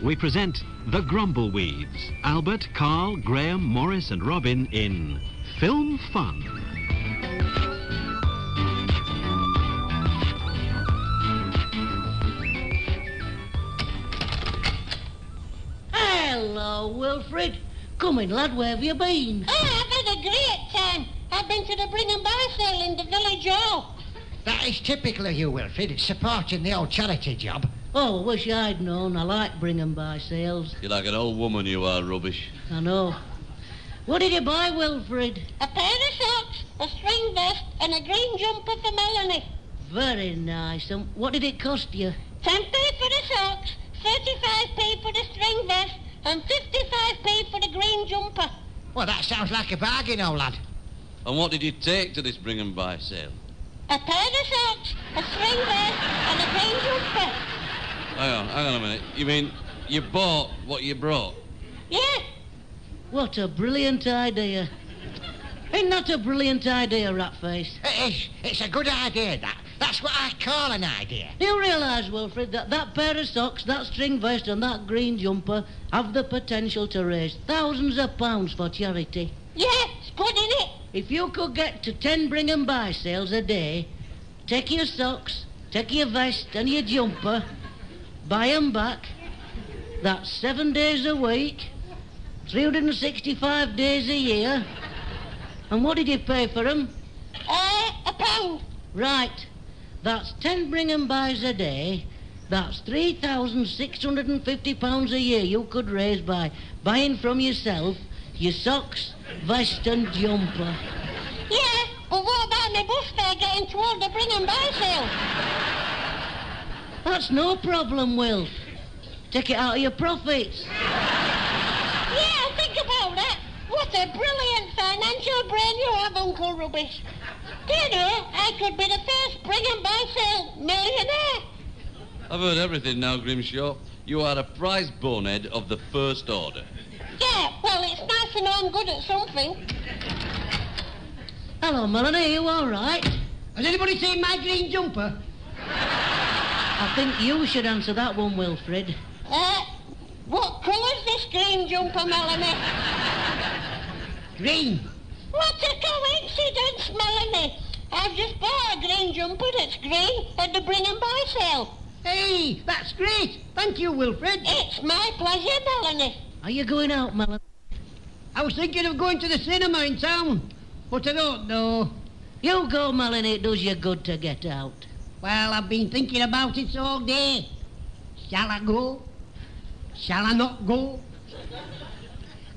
we present the Grumbleweeds. Albert, Carl, Graham, Morris and Robin in Film Fun. Hello, Wilfred. Come in, lad, where have you been? Oh, I've had a great time. I've been to the Bring and Buy sale in the village hall. That is typical of you, Wilfred, supporting the old charity job. Oh, I wish I'd known. I like Bring and Buy sales. You're like an old woman, you are, rubbish. I know. What did you buy, Wilfred? A pair of socks, a string vest, and a green jumper for Melanie. Very nice. And what did it cost you? 10p for the socks, 35p for the string vest, and 55p for the green jumper. Well, that sounds like a bargain, old lad. And what did you take to this Bring and Buy sale? A pair of socks, a string vest, and a green jumper. Hang on a minute. You mean you bought what you brought? Yeah. What a brilliant idea. Ain't that a brilliant idea, Ratface? It is. It's a good idea, that. That's what I call an idea. Do you realise, Wilfred, that that pair of socks, that string vest and that green jumper have the potential to raise thousands of pounds for charity? Yeah, it's good, isn't it? If you could get to 10 Bring and Buy sales a day, take your socks, take your vest and your jumper, buy 'em back, that's 7 days a week, 365 days a year. And what did you pay for 'em? £1. Right. That's 10 Bring and Buys a day. That's £3,650 a year you could raise by buying from yourself your socks, vest and jumper. Yeah, but what about my bus fare getting toward the Bring and Buy sale? That's no problem, Will. Take it out of your profits. Yeah, think about that. What a brilliant financial brain you have, Uncle Rubbish. Do you know, I could be the first Bring and Buy sale millionaire. I've heard everything now, Grimshaw. You are a prize bonehead of the first order. Yeah, well, it's nice to know I'm good at something. Hello, Melanie, are you all right? Has anybody seen my green jumper? I think you should answer that one, Wilfred. What colour's this green jumper, Melanie? Green. What a coincidence, Melanie. I've just bought a green jumper that's green at the Bring and Buy sale. Hey, that's great. Thank you, Wilfred. It's my pleasure, Melanie. Are you going out, Melanie? I was thinking of going to the cinema in town, but I don't know. You go, Melanie. It does you good to get out. Well, I've been thinking about it all day. Shall I go? Shall I not go?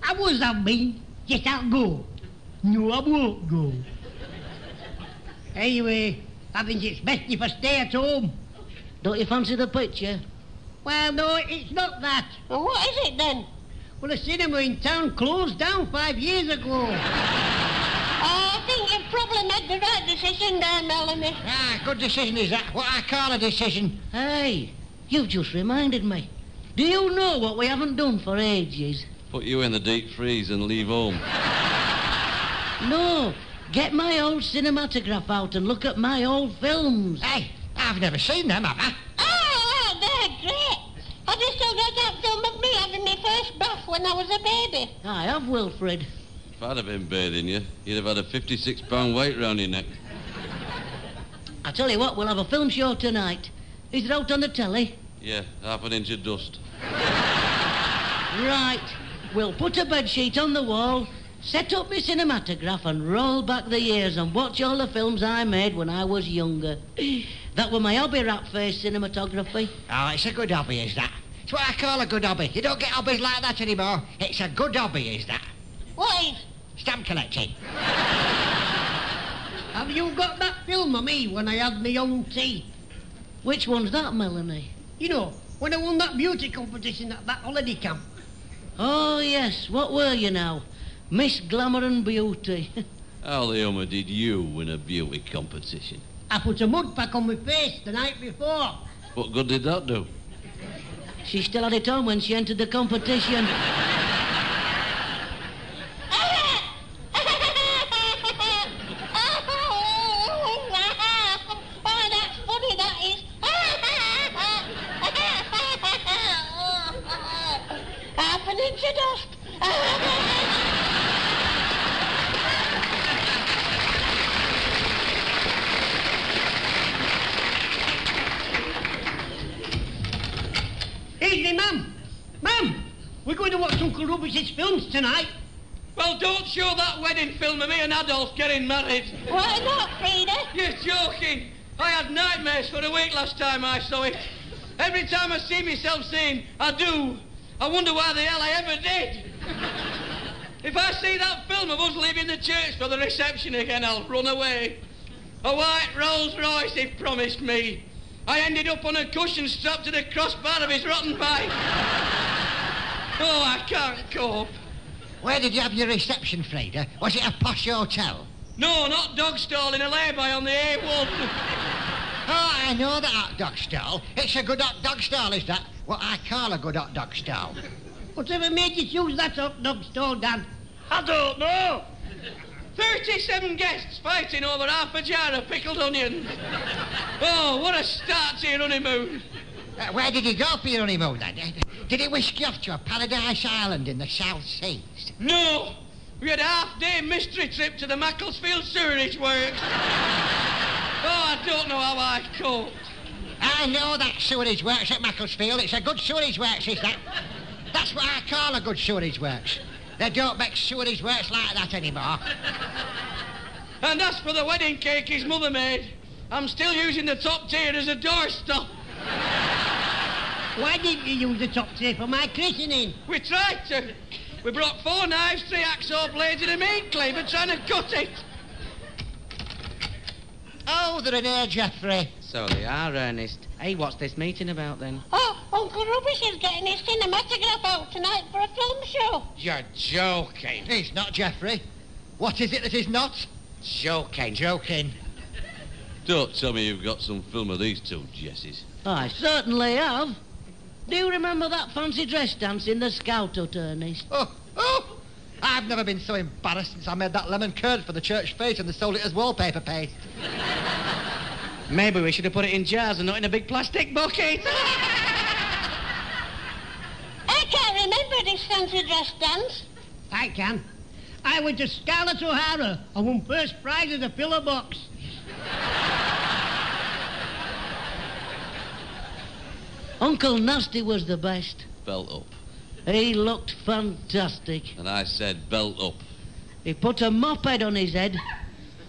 I was have been. Yes, I'll go. No, I won't go. Anyway, I think it's best if I stay at home. Don't you fancy the picture? Well, no, it's not that. Well, what is it then? Well, the cinema in town closed down 5 years ago. I think you've probably made the right decision there, Melanie. Ah, good decision is that. What I call a decision. Hey, you've just reminded me. Do you know what we haven't done for ages? Put you in the deep freeze and leave home. No, get my old cinematograph out and look at my old films. Hey, I've never seen them, have I? Oh, they're great. Have you still got that film of me having my first bath when I was a baby? I have, Wilfred. If I'd have been bathing you, you'd have had a 56-pound weight round your neck. I tell you what, we'll have a film show tonight. Is it out on the telly? Yeah, half an inch of dust. Right. We'll put a bedsheet on the wall, set up my cinematograph and roll back the years and watch all the films I made when I was younger. That were my hobby, Ratface cinematography. Oh, it's a good hobby, is that? It's what I call a good hobby. You don't get hobbies like that anymore. It's a good hobby, is that? What is? Stamp collecting. Have you got that film of me when I had my own teeth? Which one's that, Melanie? You know, when I won that beauty competition at that holiday camp. Oh, yes. What were you now? Miss Glamour and Beauty. How the hummer did you win a beauty competition? I put a mud pack on my face the night before. What good did that do? She still had it on when she entered the competition. Oh, that's funny, that is. Uncle Rubish's films tonight. Well, don't show that wedding film of me and Adolf getting married. Why not, Frida? You're joking. I had nightmares for a week last time I saw it. Every time I see myself saying, I do, I wonder why the hell I ever did. If I see that film of us leaving the church for the reception again, I'll run away. A white Rolls Royce he promised me. I ended up on a cushion strapped to the crossbar of his rotten bike. Oh, I can't cope. Where did you have your reception, Frida? Was it a posh hotel? No, not dog stall in a lay-by on the A1. Oh, I know that hot dog stall. It's a good hot dog stall, is that? What I call a good hot dog stall. Whatever made you choose that hot dog stall, Dan? I don't know. 37 guests fighting over half a jar of pickled onions. Oh, what a start to your honeymoon. Where did you go for your honeymoon, then? Did it whisk you off to a paradise island in the South Seas? No. We had a half-day mystery trip to the Macclesfield Sewerage Works. Oh, I don't know how I coped. I know that sewerage works at Macclesfield. It's a good sewerage works, is that? That's what I call a good sewerage works. They don't make sewerage works like that anymore. And as for the wedding cake his mother made, I'm still using the top tier as a doorstop. Why didn't you use the top tray for my christening? We tried to. We brought 4 knives, 3 hacksaw blades and a meat cleaver trying to cut it. Oh, they're in here, Geoffrey. So they are, Ernest. Hey, what's this meeting about, then? Oh, Uncle Rubish is getting his cinematograph out tonight for a film show. You're joking. He's not, Geoffrey. What is it that he's not? Joking. Joking. Don't tell me you've got some film of these two Jessies. I certainly have. Do you remember that fancy dress dance in the Scout Hut, Ernest? Oh! I've never been so embarrassed since I made that lemon curd for the church face and they sold it as wallpaper paste. Maybe we should have put it in jars and not in a big plastic bucket. I can't remember this fancy dress dance. I can. I went to Scarlett O'Hara and won first prize as a pillow box. Uncle Nasty was the best. Belt up. He looked fantastic. And I said belt up. He put a mop head on his head,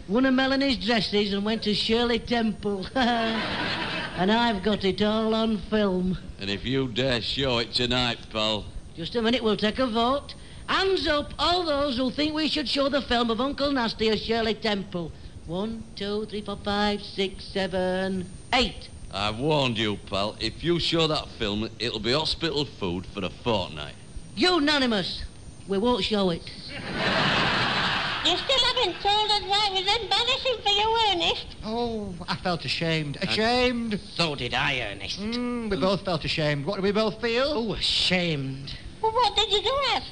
won a Melanie's dresses and went to Shirley Temple. And I've got it all on film. And if you dare show it tonight, pal. Just a minute, we'll take a vote. Hands up, all those who think we should show the film of Uncle Nasty as Shirley Temple. 1, 2, 3, 4, 5, 6, 7, 8. I've warned you, pal. If you show that film, it'll be hospital food for a fortnight. Unanimous. We won't show it. You still haven't told us why it was embarrassing for you, Ernest. Oh, I felt ashamed. Ashamed. So did I, Ernest. We both felt ashamed. What do we both feel? Oh, ashamed. Well, what did you do as?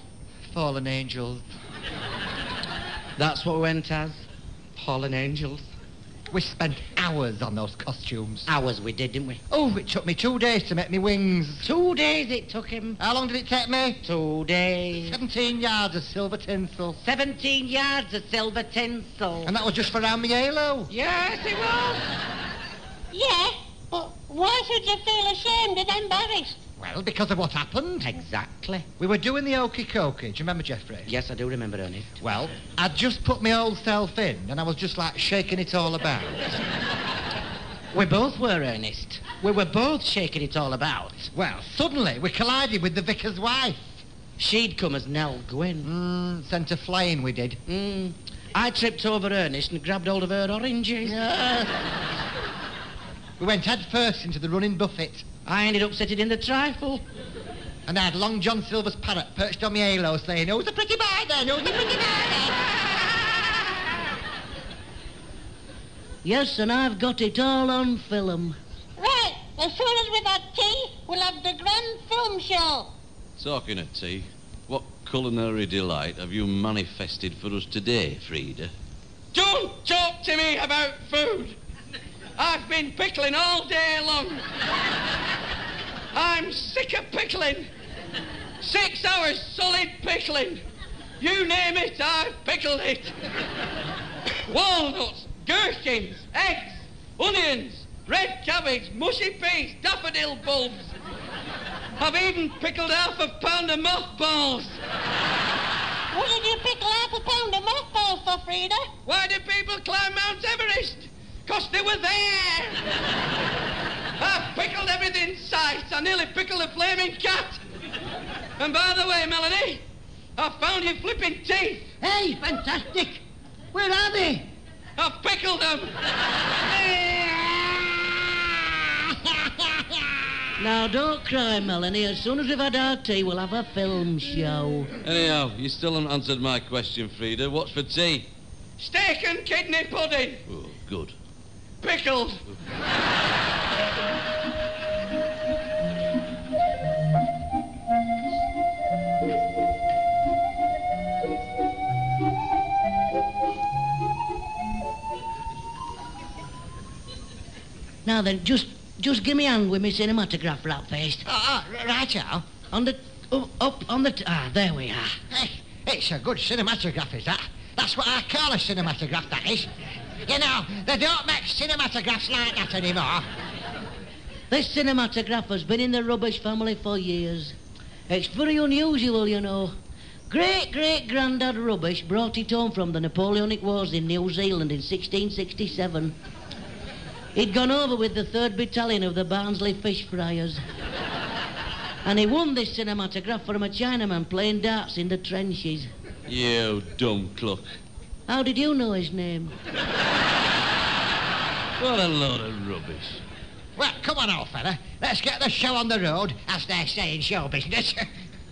Fallen angels. That's what we went as. Fallen angels. We spent hours on those costumes. Hours we did, didn't we? Oh, it took me 2 days to make me wings. 2 days it took him. How long did it take me? 2 days. 17 yards of silver tinsel. 17 yards of silver tinsel. And that was just for around my halo. Yes, it was. Yeah, but why should you feel ashamed and embarrassed? Well, because of what happened. Exactly. We were doing the okey cokey. Do you remember, Geoffrey? Yes, I do remember, Ernest. Well, I'd just put my old self in, and I was just like shaking it all about. We both were, Ernest. We were both shaking it all about. Well, suddenly we collided with the vicar's wife. She'd come as Nell Gwyn. Sent her flying, we did. I tripped over Ernest and grabbed hold of her oranges. We went head first into the running buffet. I ended up sitting in the trifle. And I had Long John Silver's parrot perched on my halo saying, "Who's the pretty boy then? Who's the pretty boy then?" Yes, and I've got it all on film. Right, as soon as we've had tea, we'll have the grand film show. Talking of tea, what culinary delight have you manifested for us today, Frida? Don't talk to me about food. I've been pickling all day long. I'm sick of pickling. 6 hours solid pickling. You name it, I've pickled it. Walnuts, gherkins, eggs, onions, red cabbage, mushy peas, daffodil bulbs. I've even pickled half a pound of mothballs. What did you pickle half a pound of mothballs for, Frida? Why do people climb Mount Everest? 'Cause they were there. I've pickled everything in sight. I nearly pickled a flaming cat. And by the way, Melanie, I found your flipping teeth. Hey, fantastic. Where are they? I've pickled them. Now, don't cry, Melanie. As soon as we've had our tea, we'll have a film show. Anyhow, you still haven't answered my question, Frida. What's for tea? Steak and kidney pudding. Oh, good. Pickled. Now then, just give me a hand with me cinematograph rat face. Righto. On the... up on the... there we are. Hey, it's a good cinematograph, is that? That's what I call a cinematograph, that is. You know, they don't make cinematographs like that anymore. This cinematograph has been in the rubbish family for years. It's very unusual, you know. Great-great-granddad Rubbish brought it home from the Napoleonic Wars in New Zealand in 1667. He'd gone over with the 3rd Battalion of the Barnsley Fish Friars. And he won this cinematograph from a Chinaman playing darts in the trenches. You dumb cluck. How did you know his name? What a load of rubbish. Well, come on, old fella. Let's get the show on the road, as they say in show business.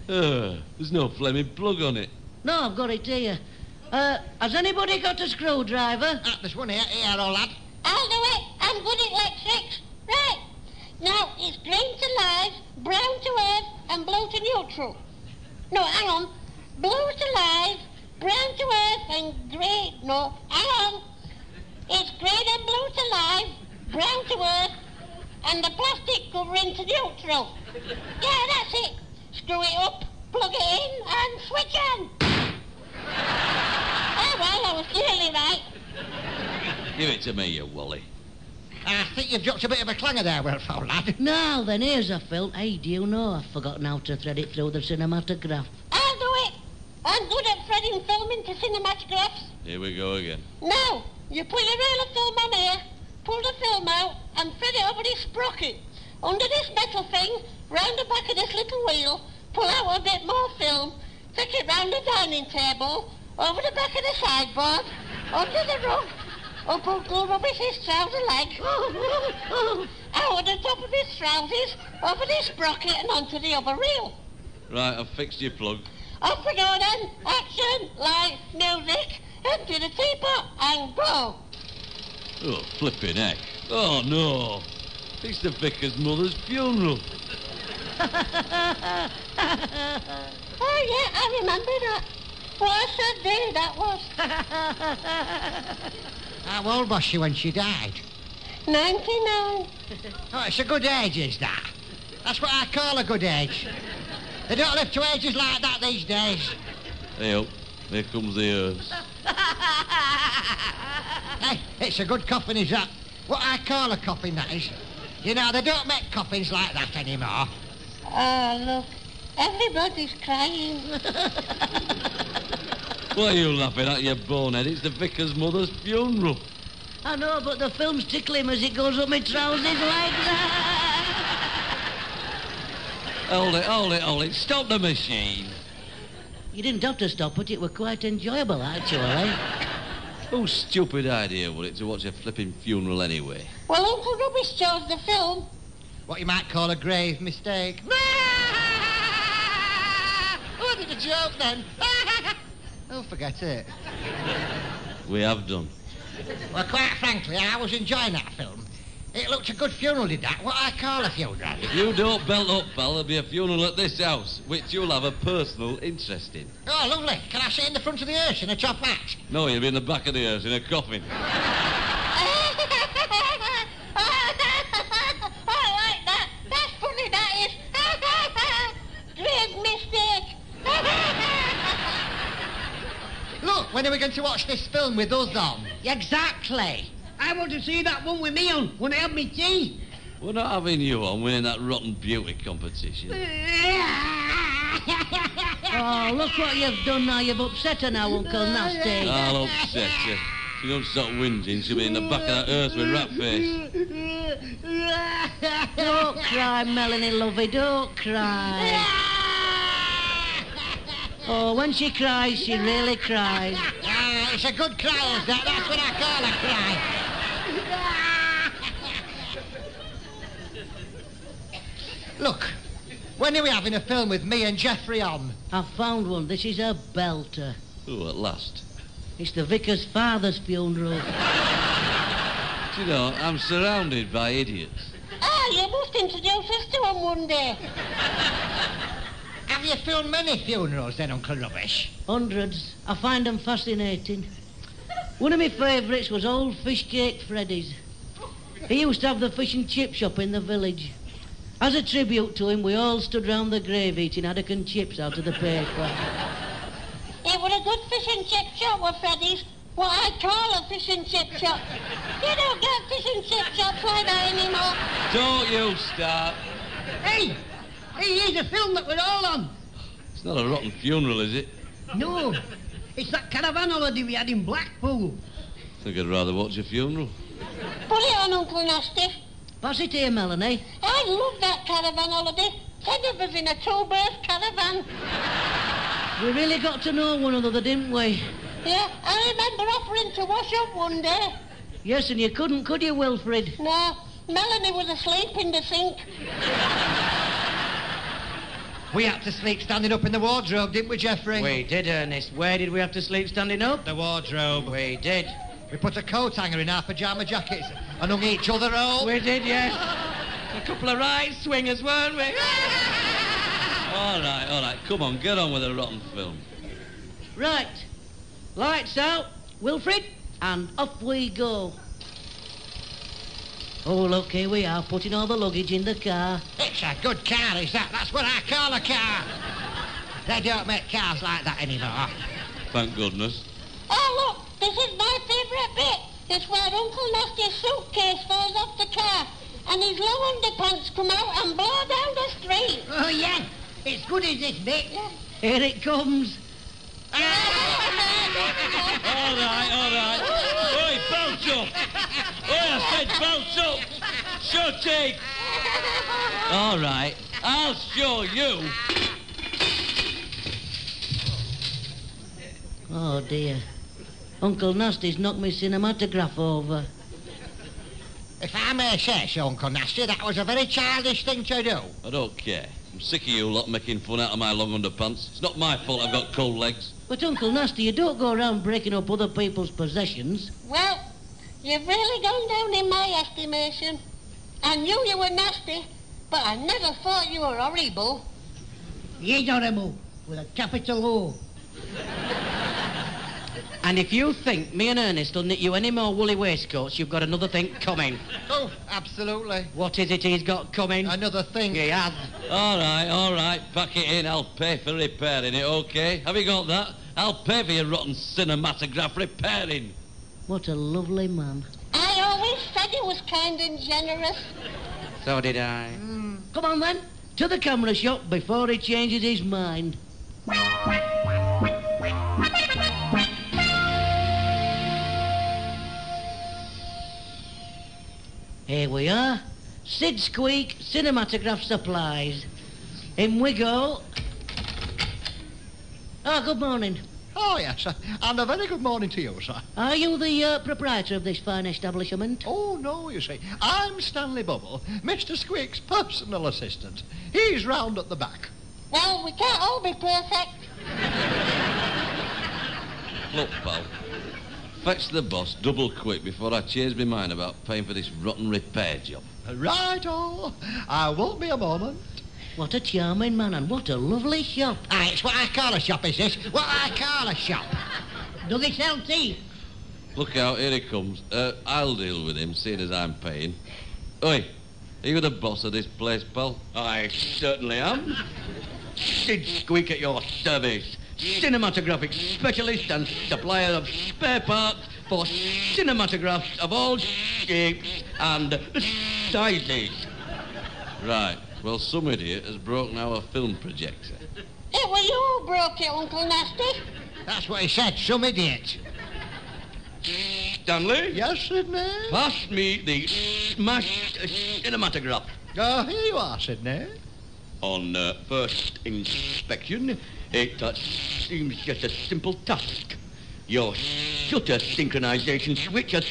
There's no flaming plug on it. No, I've got it here. Has anybody got a screwdriver? There's one here, old lad. I'll do it. I'm good at electrics. Right. Now, it's green to live, brown to earth, and blue to neutral. No, hang on. Blue to live, brown to earth, and grey... No, hang on. It's green and blue to live, brown to earth, and the plastic covering to neutral. Yeah, that's it. Screw it up, plug it in, and switch on. Oh, well, I was clearly right. Give it to me, you Wally. I think you've dropped a bit of a clanger there, Wilf, old lad. Now then, here's a film. Hey, do you know I've forgotten how to thread it through the cinematograph? I'll do it. I'm good at threading film into cinematographs. Here we go again. Now, you put your reel of film on here, pull the film out, and thread it over this sprocket. Under this metal thing, round the back of this little wheel, pull out a bit more film, take it round the dining table, over the back of the sideboard, under the rug, up Uncle Rubbish's trouser leg, out the top of his trousers, over this sprocket and onto the other reel. Right, I've fixed your plug. Off we go then. Action, lights, music, empty the teapot and go. Oh, flipping heck. Oh, no. It's the vicar's mother's funeral. Oh, yeah, I remember that. What a sad day that was. How old was she when she died? 99. Oh, it's a good age, is that? That's what I call a good age. They don't live to ages like that these days. Hey, up. Here comes the hearse. Hey, it's a good coffin, is that? What I call a coffin, that is. You know, they don't make coffins like that anymore. Oh, look. Everybody's crying. What are you laughing at, you bonehead? It's the vicar's mother's funeral. I know, but the film's tickling him as it goes up my trousers like that. Hold it. Stop the machine. You didn't have to stop it. It were quite enjoyable, actually. Whose stupid idea was it to watch a flipping funeral anyway? Well, Uncle Rubbish chose the film. What you might call a grave mistake. Oh, I did a joke then. Oh, forget it. We have done. Well, quite frankly, I was enjoying that film. It looked a good funeral, did that? What I call a funeral. If you don't belt up, pal, there'll be a funeral at this house, which you'll have a personal interest in. Oh, lovely. Can I sit in the front of the hearse in a top hat? No, you'll be in the back of the hearse in a coffin. I like that. That's funny, that is. Great mistake. Look, when are we going to watch this film with us on? Exactly. I want to see that one with me on when I have me tea. We're not having you on winning that rotten beauty competition. Oh, look what you've done now. You've upset her now, Uncle Nasty. I'll upset her. If you don't stop whinging, she'll be in the back of that earth with rat face. Don't cry, Melanie, lovey, don't cry. Oh, when she cries, she really cries. It's a good cry, is that? That's what I call a cry. Look, when are we having a film with me and Jeffrey on? I've found one. This is a belter. Oh, at last. It's the vicar's father's funeral. Do you know, I'm surrounded by idiots. You must introduce us to him one day. Have you filmed many funerals then, Uncle Rubbish? Hundreds. I find them fascinating. One of my favourites was old Fish Cake Freddy's. He used to have the fish and chip shop in the village. As a tribute to him, we all stood round the grave eating haddock and chips out of the paper. It was a good fish and chip shop with Freddy's. What I call a fish and chip shop. You don't get fish and chip shops like that anymore. Don't you start. Hey, here's a film that we're all on. It's not a rotten funeral, is it? No, it's that caravan holiday we had in Blackpool. I think I'd rather watch a funeral. Put it on, Uncle Nasty. Pass it here, Melanie. I love that caravan holiday. Said it was in a two-berth caravan. We really got to know one another, didn't we? Yeah, I remember offering to wash up one day. Yes, and you couldn't, could you, Wilfred? No, Melanie was asleep in the sink. We had to sleep standing up in the wardrobe, didn't we, Jeffrey? We did, Ernest. Where did we have to sleep standing up? The wardrobe. We did. We put a coat hanger in our pyjama jackets and hung each other up. We did, yes. A couple of right swingers, weren't we? All right. Come on, get on with the rotten film. Right. Lights out, Wilfred, and off we go. Oh, look, here we are, putting all the luggage in the car. It's a good car, is that? That's what I call a car. They don't make cars like that anymore. Thank goodness. Oh, look, this is my favourite bit. It's where Uncle Nasty's suitcase falls off the car and his long underpants come out and blow down the street. Oh, yeah, it's good as this bit. Here it comes. All right. Oi, bounce up. Oi, I said bounce up. Shutty. All right, I'll show you. Oh, dear. Uncle Nasty's knocked my cinematograph over. If I may say so, Uncle Nasty, that was a very childish thing to do. I don't care. I'm sick of you lot making fun out of my long underpants. It's not my fault I've got cold legs. But, Uncle Nasty, you don't go around breaking up other people's possessions. Well, you've really gone down in my estimation. I knew you were nasty, but I never thought you were horrible. He is horrible, with a capital O. And if you think me and Ernest will knit you any more woolly waistcoats, you've got another thing coming. Oh, absolutely. What is it he's got coming? Another thing. He has. All right. Pack it in. I'll pay for repairing it, OK? Have you got that? I'll pay for your rotten cinematograph repairing. What a lovely man. I always said he was kind and generous. So did I. Come on, then. To the camera shop before he changes his mind. Here we are. Sid Squeak Cinematograph Supplies. In we go. Good morning. Oh, yes, and a very good morning to you, sir. Are you the proprietor of this fine establishment? Oh, no, you see, I'm Stanley Bubble, Mr. Squeak's personal assistant. He's round at the back. Well, we can't all be perfect. Look, pal. Fetch the boss double quick before I change my mind about paying for this rotten repair job. Right-o. I won't be a moment. What a charming man, and what a lovely shop. It's what I call a shop, is this? What I call a shop. Do they sell tea? Look out, here he comes. I'll deal with him, seeing as I'm paying. Oi, are you the boss of this place, pal? I certainly am. Sid Squeak at your service. Cinematographic specialist and supplier of spare parts for cinematographs of all shapes and sizes. Right. Well, some idiot has broken our film projector. It was you who broke it, Uncle Nasty. That's what he said, some idiot. Stanley? Yes, Sidney? Pass me the smashed cinematograph. Oh, here you are, Sidney. On first inspection, it seems just a simple task. Your shutter synchronization switch has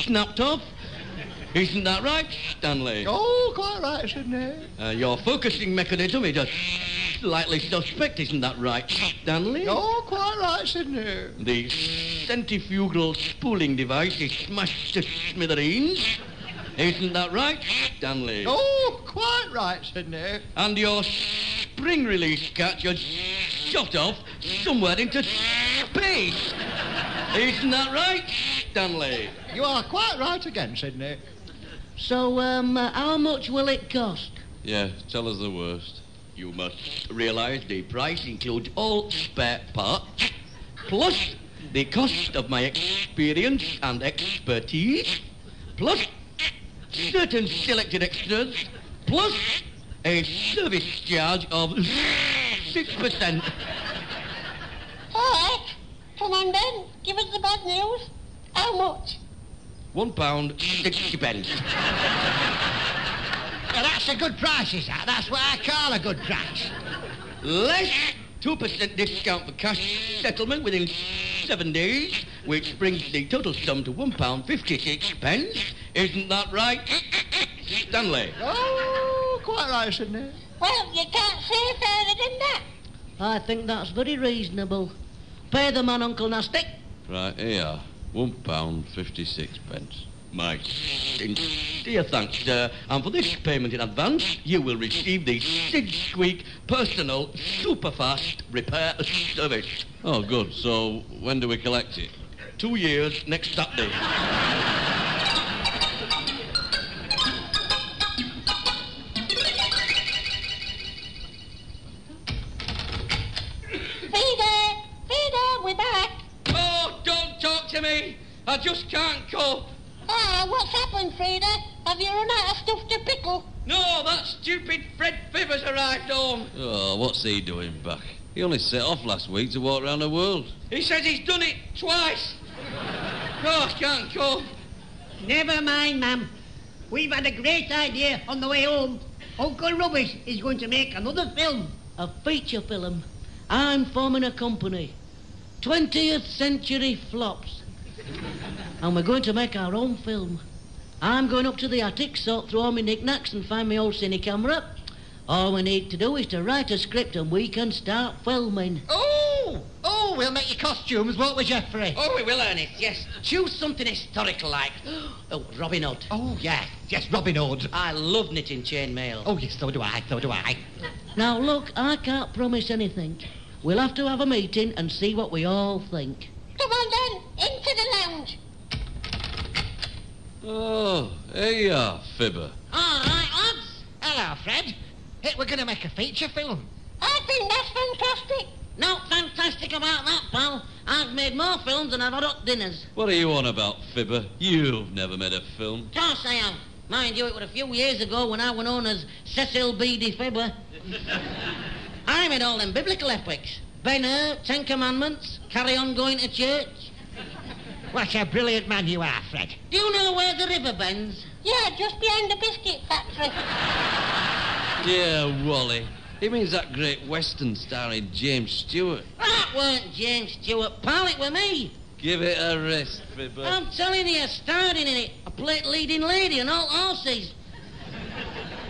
snapped off. Isn't that right, Stanley? Oh, quite right, Sidney. Your focusing mechanism is just slightly suspect, isn't that right, Stanley? Oh, quite right, Sidney. The centrifugal spooling device is smashed to smithereens. Isn't that right, Stanley? Oh, quite right, Sidney. And your spring release catch has shot off somewhere into space. Isn't that right, Stanley? You are quite right again, Sidney. So, how much will it cost? Yeah, tell us the worst. You must realise the price includes all spare parts, plus the cost of my experience and expertise, plus certain selected extras, plus a service charge of 6%. All right. Come on then. Give us the bad news. How much? £1.60. Well, that's a good price, is that? That's what I call a good price. Less 2% discount for cash settlement within 7 days, which brings the total sum to £1.56. Isn't that right, Stanley? Oh, quite right, Sidney. Well, you can't say fairer than that. I think that's very reasonable. Pay the man, Uncle Nasty. Right, here. £1.56. My sincere thanks, sir. And for this payment in advance, you will receive the Sid Squeak personal superfast repair service. Oh, good. So, when do we collect it? 2 years next Saturday. Feeder, we're back. Oh, don't talk to me. I just can't cope. Ah, what's happened, Frida? Have you run out of stuff to pickle? No, that stupid Fred Fivers arrived home. Oh, what's he doing back? He only set off last week to walk around the world. He says he's done it twice. Oh, I can't cope. Never mind, ma'am. We've had a great idea on the way home. Uncle Rubbish is going to make another film. A feature film. I'm forming a company. 20th Century Flops. And we're going to make our own film. I'm going up to the attic, sort through all my knickknacks and find my old cine camera. All we need to do is to write a script and we can start filming. Oh, we'll make your costumes, won't we, Geoffrey? Oh, we will, Ernest, yes. Choose something historical like. Oh, Robin Hood. Oh, yes, Robin Hood. I love knitting chainmail. Oh, yes, so do I. Now, look, I can't promise anything. We'll have to have a meeting and see what we all think. Come on then, into the lounge. Oh, here you are, Fibber. All right, lads. Hello, Fred. Hey, we're going to make a feature film. I think that's fantastic. No fantastic about that, pal. I've made more films than I've had hot dinners. What are you on about, Fibber? You've never made a film. Of course I have. Mind you, it was a few years ago when I was known as Cecil B. D. Fibber. I made all them biblical epics. Ben-Hur, Ten Commandments, Carry On Going to Church. What a brilliant man you are, Fred. Do you know where the river bends? Yeah, just behind the biscuit factory. Dear Wally. He means that great western starring James Stewart. That weren't James Stewart, pal, it were me. Give it a rest, Fibber. I'm telling you, starring in it. I played leading lady and all horses.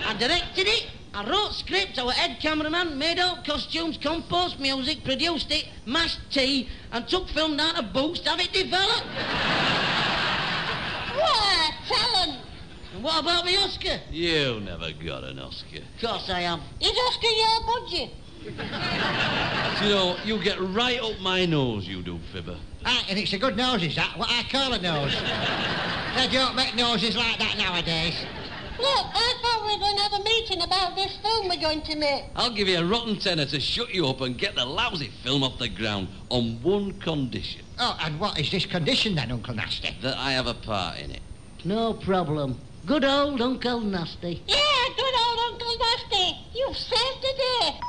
I directed it, I wrote scripts, I was head cameraman, made all costumes, composed music, produced it, mashed tea, and took film down to Boots to have it developed. What a talent. And what about me Oscar? You never got an Oscar. Of course I have. Is Oscar your budget? You know, you get right up my nose, you do, Fibber. Ah, and it's a good nose, is that? What I call a nose. They don't make noses like that nowadays. Look, I thought we were going to have a meeting about this film we're going to make. I'll give you a rotten tenner to shut you up and get the lousy film off the ground on one condition. Oh, and what is this condition then, Uncle Nasty? That I have a part in it. No problem. Good old Uncle Nasty. Yeah, good old Uncle You've saved the day.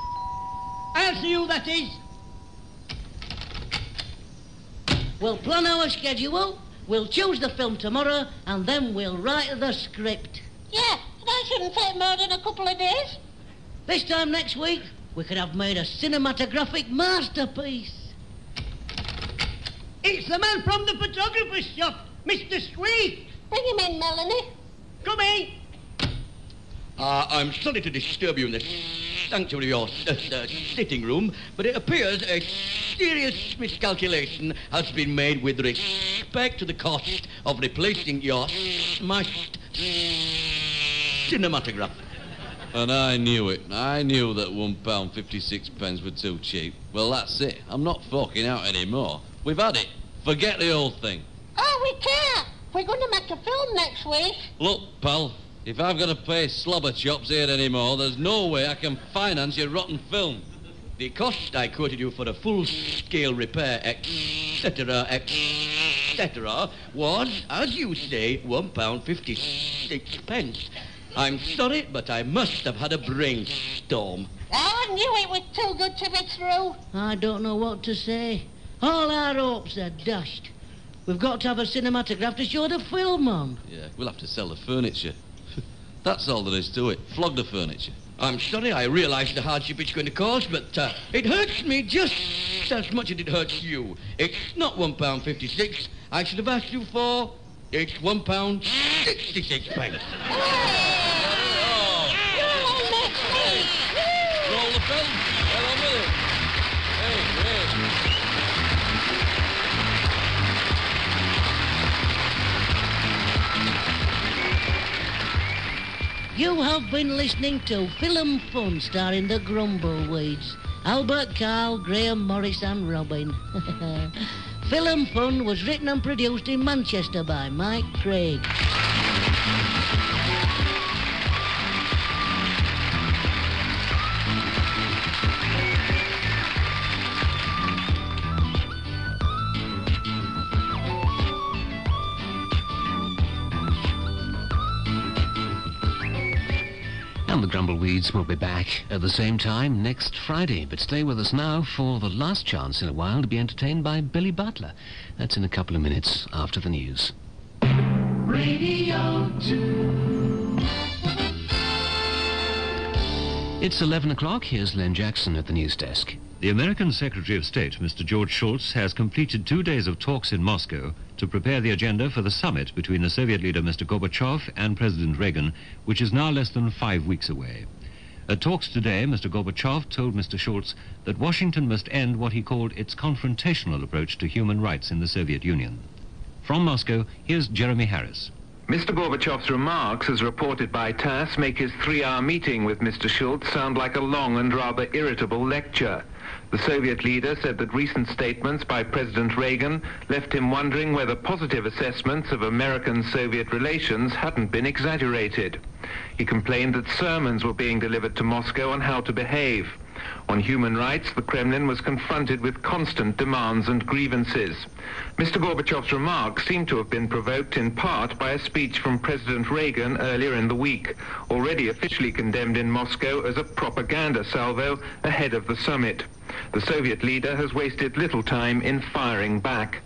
I'll see who that is. We'll plan our schedule, we'll choose the film tomorrow, and then we'll write the script. Yeah, that shouldn't take more than a couple of days. This time next week, we could have made a cinematographic masterpiece. It's the man from the photographer's shop, Mr. Squeak. Bring him in, Melanie. Come in. I'm sorry to disturb you in the sanctuary of your sitting room, but it appears a serious miscalculation has been made with respect to the cost of replacing your smashed cinematograph. And I knew it. I knew that £1.56 were too cheap. Well, that's it. I'm not forking out anymore. We've had it. Forget the whole thing. Oh, we can't. We're going to make a film next week. Look, pal, if I've got to pay slobber chops here anymore, there's no way I can finance your rotten film. The cost I quoted you for a full-scale repair, etc., was, as you say, £1.56. I'm sorry, but I must have had a brainstorm. I knew it was too good to be true. I don't know what to say. All our hopes are dashed. We've got to have a cinematograph to show the film on. Yeah, we'll have to sell the furniture. That's all there is to it. Flog the furniture. I'm sorry, I realise the hardship it's going to cause, but it hurts me just as much as it hurts you. It's not £1.56. I should have asked you for... It's £1.66. Roll the film. Get on with it. Hey, great. You have been listening to Film Fun starring the Grumbleweeds. Albert, Carl, Graham, Morris and Robin. Film Fun was written and produced in Manchester by Mike Craig. And the Grumbleweeds will be back at the same time next Friday. But stay with us now for the last chance in a while to be entertained by Billy Butler. That's in a couple of minutes after the news. Radio 2. It's 11 o'clock. Here's Len Jackson at the news desk. The American Secretary of State, Mr. George Shultz, has completed 2 days of talks in Moscow to prepare the agenda for the summit between the Soviet leader Mr. Gorbachev and President Reagan, which is now less than 5 weeks away. At talks today, Mr. Gorbachev told Mr. Shultz that Washington must end what he called its confrontational approach to human rights in the Soviet Union. From Moscow, here's Jeremy Harris. Mr. Gorbachev's remarks, as reported by TASS, make his 3-hour meeting with Mr. Shultz sound like a long and rather irritable lecture. The Soviet leader said that recent statements by President Reagan left him wondering whether positive assessments of American-Soviet relations hadn't been exaggerated. He complained that sermons were being delivered to Moscow on how to behave. On human rights, the Kremlin was confronted with constant demands and grievances. Mr. Gorbachev's remarks seem to have been provoked in part by a speech from President Reagan earlier in the week, already officially condemned in Moscow as a propaganda salvo ahead of the summit. The Soviet leader has wasted little time in firing back.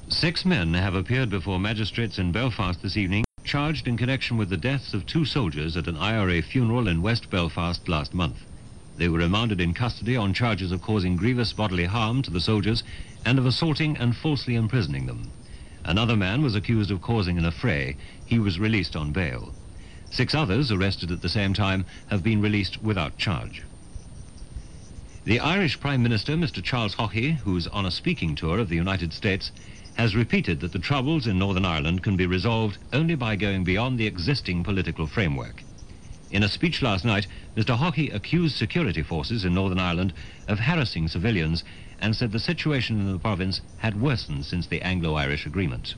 6 men have appeared before magistrates in Belfast this evening, charged in connection with the deaths of 2 soldiers at an IRA funeral in West Belfast last month. They were remanded in custody on charges of causing grievous bodily harm to the soldiers and of assaulting and falsely imprisoning them. Another man was accused of causing an affray. He was released on bail. 6 others, arrested at the same time, have been released without charge. The Irish Prime Minister, Mr. Charles Haughey, who's on a speaking tour of the United States, has repeated that the troubles in Northern Ireland can be resolved only by going beyond the existing political framework. In a speech last night, Mr. Haughey accused security forces in Northern Ireland of harassing civilians and said the situation in the province had worsened since the Anglo-Irish agreement.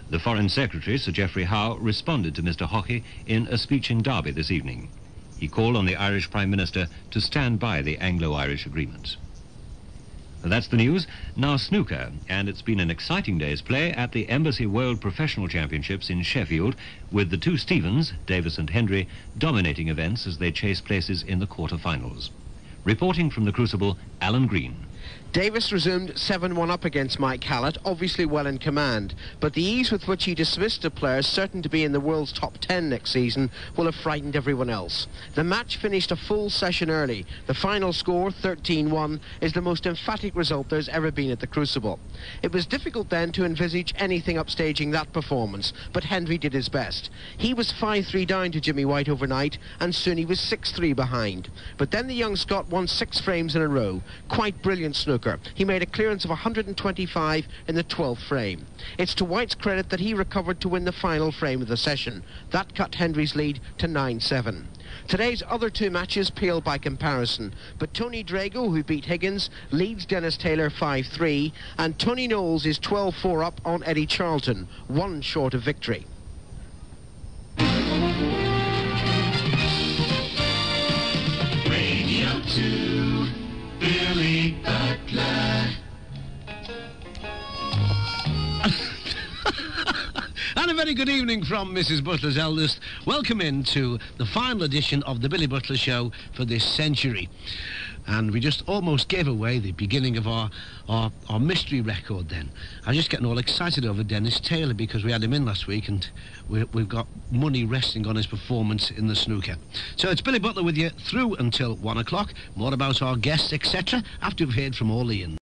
The Foreign Secretary, Sir Geoffrey Howe, responded to Mr. Haughey in a speech in Derby this evening. He called on the Irish Prime Minister to stand by the Anglo-Irish agreement. That's the news. Now snooker, and it's been an exciting day's play at the Embassy World Professional Championships in Sheffield, with the two Stevens, Davis and Hendry, dominating events as they chase places in the quarter-finals. Reporting from the Crucible, Alan Green. Davis resumed 7-1 up against Mike Hallett, obviously well in command, but the ease with which he dismissed a player certain to be in the world's top 10 next season will have frightened everyone else. The match finished a full session early. The final score, 13-1, is the most emphatic result there's ever been at the Crucible. It was difficult then to envisage anything upstaging that performance, but Hendry did his best. He was 5-3 down to Jimmy White overnight, and soon he was 6-3 behind. But then the young Scot won 6 frames in a row. Quite brilliant snooker. He made a clearance of 125 in the 12th frame. It's to White's credit that he recovered to win the final frame of the session. That cut Hendry's lead to 9-7. Today's other two matches pale by comparison, but Tony Drago, who beat Higgins, leads Dennis Taylor 5-3, and Tony Knowles is 12-4 up on Eddie Charlton, 1 short of victory. Radio 2, Billy Butler. And a very good evening from Mrs. Butler's eldest. Welcome into the final edition of the Billy Butler Show for this century. And we just almost gave away the beginning of our mystery record then. I'm just getting all excited over Dennis Taylor because we had him in last week and we've got money resting on his performance in the snooker. So it's Billy Butler with you through until 1 o'clock. More about our guests, etc., after we've heard from all Ian.